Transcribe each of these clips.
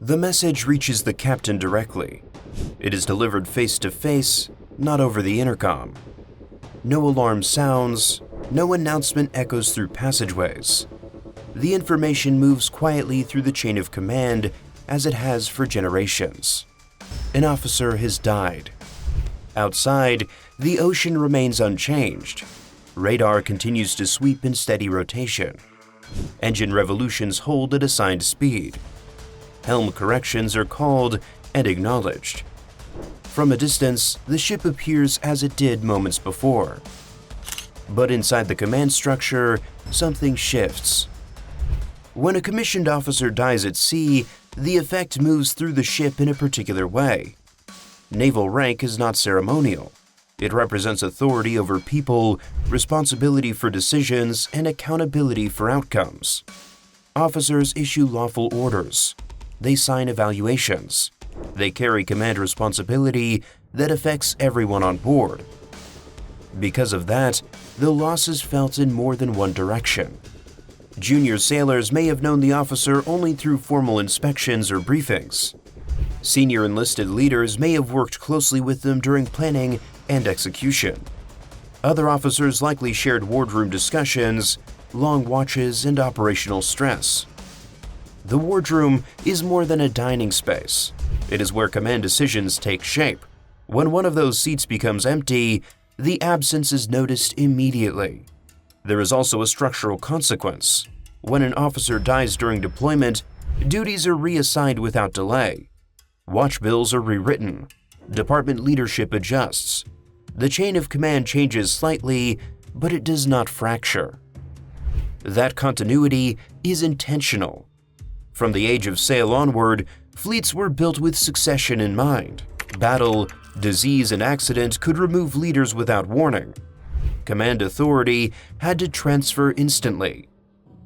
The message reaches the captain directly. It is delivered face to face, not over the intercom. No alarm sounds, no announcement echoes through passageways. The information moves quietly through the chain of command as it has for generations. An officer has died. Outside, the ocean remains unchanged. Radar continues to sweep in steady rotation. Engine revolutions hold at assigned speed. Helm corrections are called and acknowledged. From a distance, the ship appears as it did moments before. But inside the command structure, something shifts. When a commissioned officer dies at sea, the effect moves through the ship in a particular way. Naval rank is not ceremonial. It represents authority over people, responsibility for decisions, and accountability for outcomes. Officers issue lawful orders. They sign evaluations. They carry command responsibility that affects everyone on board. Because of that, the loss is felt in more than one direction. Junior sailors may have known the officer only through formal inspections or briefings. Senior enlisted leaders may have worked closely with them during planning and execution. Other officers likely shared wardroom discussions, long watches, and operational stress. The wardroom is more than a dining space. It is where command decisions take shape. When one of those seats becomes empty, the absence is noticed immediately. There is also a structural consequence. When an officer dies during deployment, duties are reassigned without delay. Watch bills are rewritten. Department leadership adjusts. The chain of command changes slightly, but it does not fracture. That continuity is intentional. From the age of sail onward, fleets were built with succession in mind. Battle, disease, and accident could remove leaders without warning. Command authority had to transfer instantly.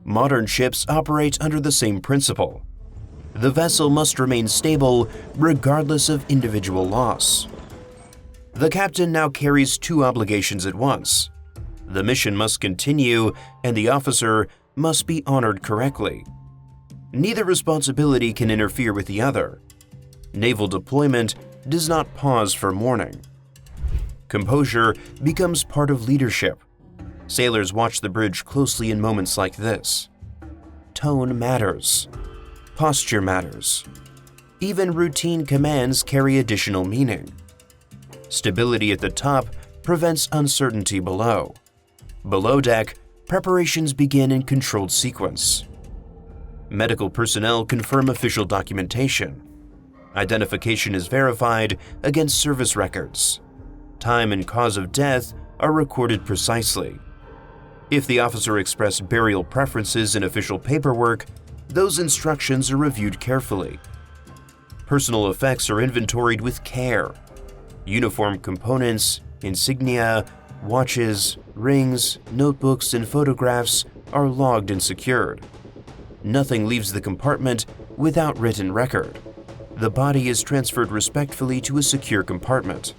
Modern ships operate under the same principle. The vessel must remain stable regardless of individual loss. The captain now carries two obligations at once. The mission must continue, and the officer must be honored correctly. Neither responsibility can interfere with the other. Naval deployment does not pause for mourning. Composure becomes part of leadership. Sailors watch the bridge closely in moments like this. Tone matters. Posture matters. Even routine commands carry additional meaning. Stability at the top prevents uncertainty below. Below deck, preparations begin in controlled sequence. Medical personnel confirm official documentation. Identification is verified against service records. Time and cause of death are recorded precisely. If the officer expressed burial preferences in official paperwork, those instructions are reviewed carefully. Personal effects are inventoried with care. Uniform components, insignia, watches, rings, notebooks, and photographs are logged and secured. Nothing leaves the compartment without written record. The body is transferred respectfully to a secure compartment.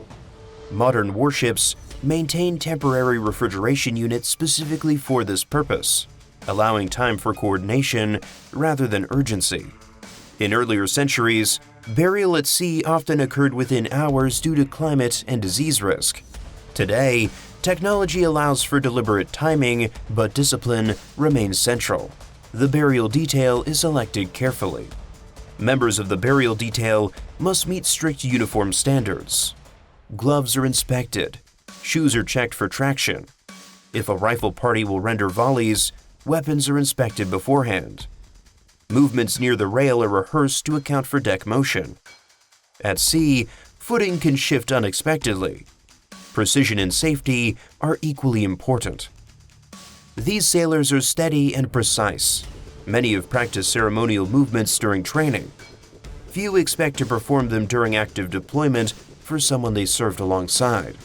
Modern warships maintain temporary refrigeration units specifically for this purpose, allowing time for coordination rather than urgency. In earlier centuries, burial at sea often occurred within hours due to climate and disease risk. Today, technology allows for deliberate timing, but discipline remains central. The burial detail is selected carefully. Members of the burial detail must meet strict uniform standards. Gloves are inspected. Shoes are checked for traction. If a rifle party will render volleys, weapons are inspected beforehand. Movements near the rail are rehearsed to account for deck motion. At sea, footing can shift unexpectedly. Precision and safety are equally important. These sailors are steady and precise. Many have practiced ceremonial movements during training. Few expect to perform them during active deployment for someone they served alongside.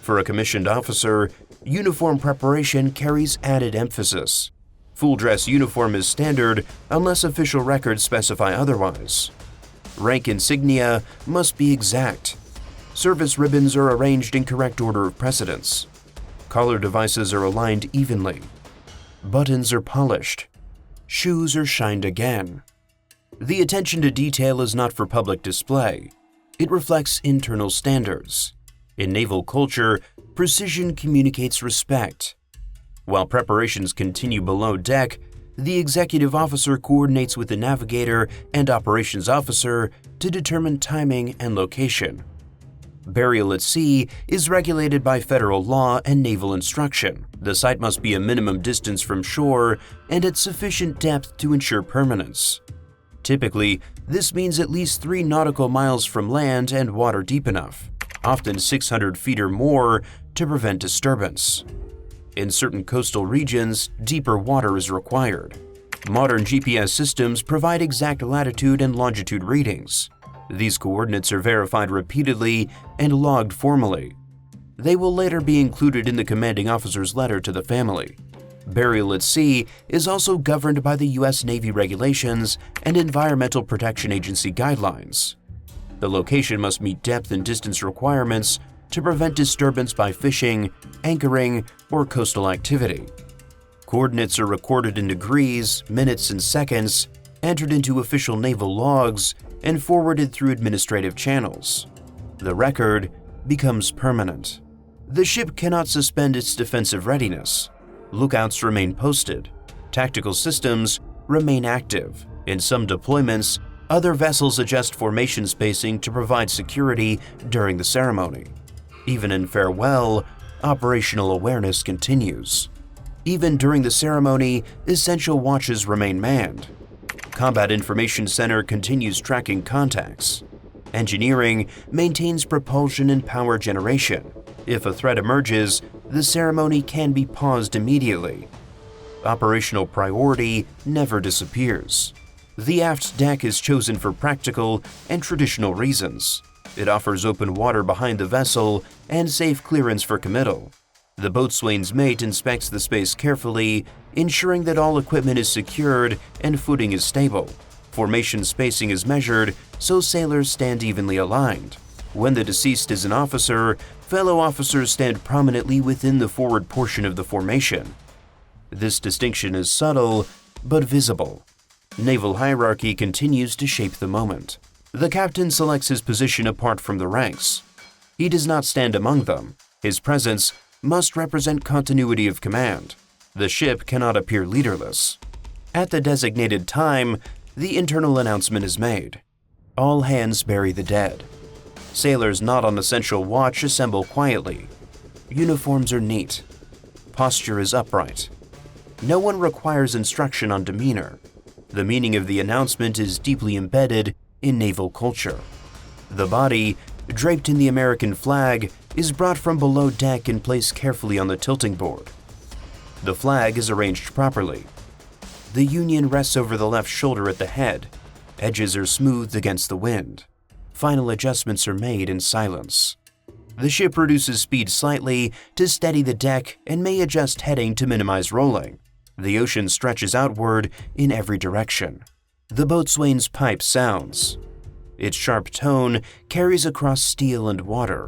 For a commissioned officer, uniform preparation carries added emphasis. Full-dress uniform is standard unless official records specify otherwise. Rank insignia must be exact. Service ribbons are arranged in correct order of precedence. Collar devices are aligned evenly. Buttons are polished. Shoes are shined again. The attention to detail is not for public display. It reflects internal standards. In naval culture, precision communicates respect. While preparations continue below deck, the executive officer coordinates with the navigator and operations officer to determine timing and location. Burial at sea is regulated by federal law and naval instruction. The site must be a minimum distance from shore and at sufficient depth to ensure permanence. Typically, this means at least 3 nautical miles from land and water deep enough, often 600 feet or more, to prevent disturbance. In certain coastal regions, deeper water is required. Modern GPS systems provide exact latitude and longitude readings. These coordinates are verified repeatedly and logged formally. They will later be included in the commanding officer's letter to the family. Burial at sea is also governed by the U.S. Navy regulations and Environmental Protection Agency guidelines. The location must meet depth and distance requirements to prevent disturbance by fishing, anchoring, or coastal activity. Coordinates are recorded in degrees, minutes, and seconds, entered into official naval logs, and forwarded through administrative channels. The record becomes permanent. The ship cannot suspend its defensive readiness. Lookouts remain posted. Tactical systems remain active. In some deployments, other vessels adjust formation spacing to provide security during the ceremony. Even in farewell, operational awareness continues. Even during the ceremony, essential watches remain manned. Combat Information Center continues tracking contacts. Engineering maintains propulsion and power generation. If a threat emerges, the ceremony can be paused immediately. Operational priority never disappears. The aft deck is chosen for practical and traditional reasons. It offers open water behind the vessel and safe clearance for committal. The boatswain's mate inspects the space carefully, ensuring that all equipment is secured and footing is stable. Formation spacing is measured so sailors stand evenly aligned. When the deceased is an officer, fellow officers stand prominently within the forward portion of the formation. This distinction is subtle but visible. Naval hierarchy continues to shape the moment. The captain selects his position apart from the ranks. He does not stand among them. His presence must represent continuity of command. The ship cannot appear leaderless. At the designated time, the internal announcement is made. All hands bury the dead. Sailors not on essential watch assemble quietly. Uniforms are neat. Posture is upright. No one requires instruction on demeanor. The meaning of the announcement is deeply embedded in naval culture. The body, draped in the American flag, is brought from below deck and placed carefully on the tilting board. The flag is arranged properly. The Union rests over the left shoulder at the head. Edges are smoothed against the wind. Final adjustments are made in silence. The ship reduces speed slightly to steady the deck and may adjust heading to minimize rolling. The ocean stretches outward in every direction. The boatswain's pipe sounds. Its sharp tone carries across steel and water.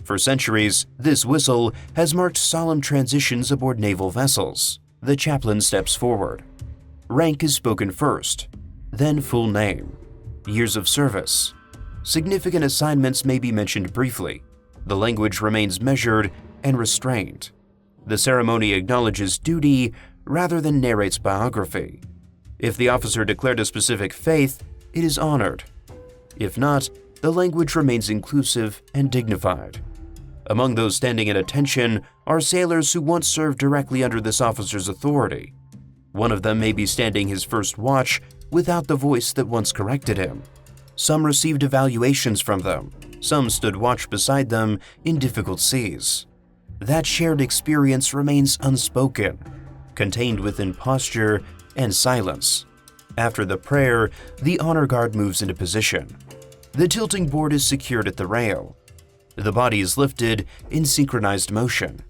For centuries, this whistle has marked solemn transitions aboard naval vessels. The chaplain steps forward. Rank is spoken first, then full name, years of service. Significant assignments may be mentioned briefly. The language remains measured and restrained. The ceremony acknowledges duty rather than narrates biography. If the officer declared a specific faith, it is honored. If not, the language remains inclusive and dignified. Among those standing at attention are sailors who once served directly under this officer's authority. One of them may be standing his first watch without the voice that once corrected him. Some received evaluations from them. Some stood watch beside them in difficult seas. That shared experience remains unspoken, contained within posture and silence. After the prayer, the honor guard moves into position. The tilting board is secured at the rail. The body is lifted in synchronized motion.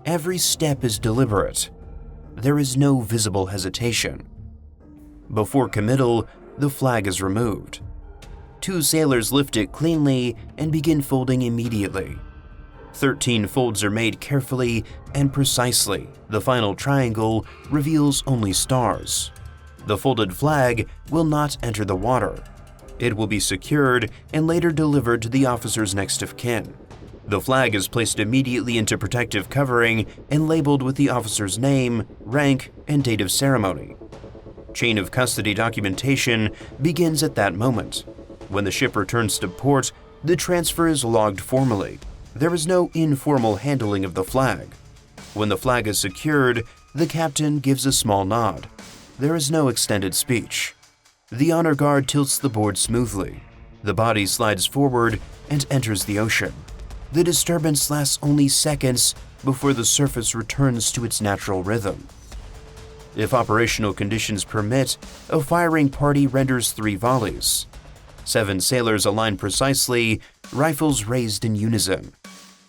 Every step is deliberate. There is no visible hesitation. Before committal, the flag is removed. 2 sailors lift it cleanly and begin folding immediately. 13 folds are made carefully and precisely. The final triangle reveals only stars. The folded flag will not enter the water. It will be secured and later delivered to the officer's next of kin. The flag is placed immediately into protective covering and labeled with the officer's name, rank, and date of ceremony. Chain of custody documentation begins at that moment. When the ship returns to port, the transfer is logged formally. There is no informal handling of the flag. When the flag is secured, the captain gives a small nod. There is no extended speech. The honor guard tilts the board smoothly. The body slides forward and enters the ocean. The disturbance lasts only seconds before the surface returns to its natural rhythm. If operational conditions permit, a firing party renders 3 volleys. 7 sailors align precisely, rifles raised in unison.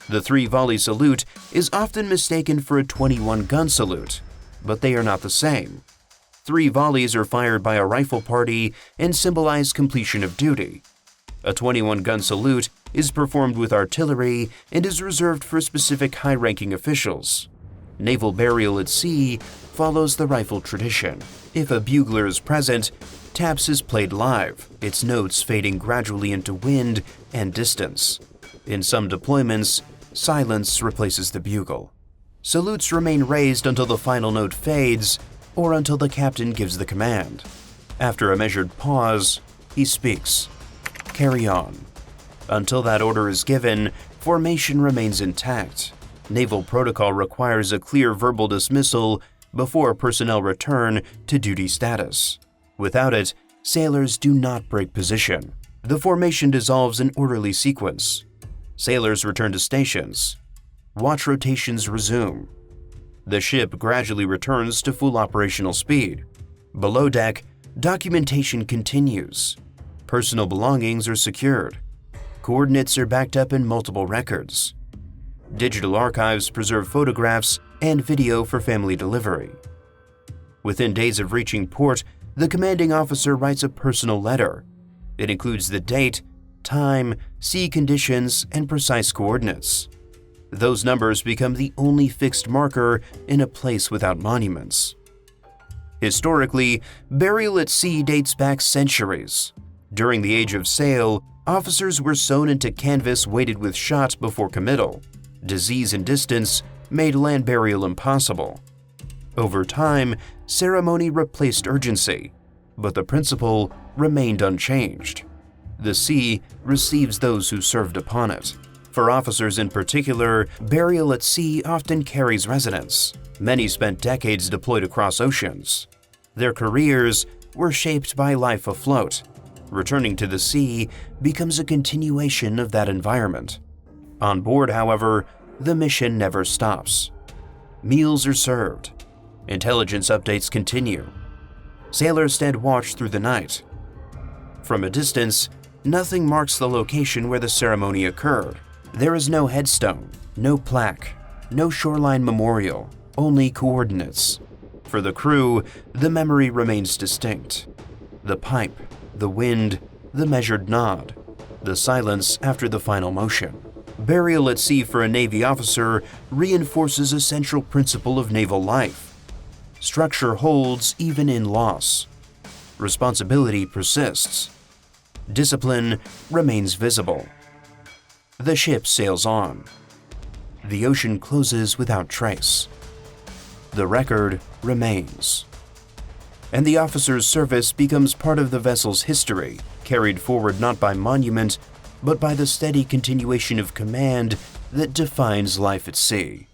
The 3-volley salute is often mistaken for a 21-gun salute, but they are not the same. 3 volleys are fired by a rifle party and symbolize completion of duty. A 21-gun salute is performed with artillery and is reserved for specific high-ranking officials. Naval burial at sea follows the rifle tradition. If a bugler is present, taps is played live, its notes fading gradually into wind and distance. In some deployments, silence replaces the bugle. Salutes remain raised until the final note fades or until the captain gives the command. After a measured pause, he speaks. Carry on. Until that order is given, formation remains intact. Naval protocol requires a clear verbal dismissal before personnel return to duty status. Without it, sailors do not break position. The formation dissolves in orderly sequence. Sailors return to stations. Watch rotations resume. The ship gradually returns to full operational speed. Below deck, documentation continues. Personal belongings are secured. Coordinates are backed up in multiple records. Digital archives preserve photographs and video for family delivery. Within days of reaching port, the commanding officer writes a personal letter. It includes the date, time, sea conditions, and precise coordinates. Those numbers become the only fixed marker in a place without monuments. Historically, burial at sea dates back centuries. During the age of sail, officers were sewn into canvas weighted with shot before committal. Disease and distance made land burial impossible. Over time, ceremony replaced urgency, but the principle remained unchanged. The sea receives those who served upon it. For officers in particular, burial at sea often carries resonance. Many spent decades deployed across oceans. Their careers were shaped by life afloat. Returning to the sea becomes a continuation of that environment. On board, however, the mission never stops. Meals are served. Intelligence updates continue. Sailors stand watch through the night. From a distance, nothing marks the location where the ceremony occurred. There is no headstone, no plaque, no shoreline memorial, only coordinates. For the crew, the memory remains distinct. The pipe, the wind, the measured nod, the silence after the final motion. Burial at sea for a Navy officer reinforces a central principle of naval life. Structure holds even in loss. Responsibility persists. Discipline remains visible. The ship sails on. The ocean closes without trace. The record remains. And the officer's service becomes part of the vessel's history, carried forward not by monument, but by the steady continuation of command that defines life at sea.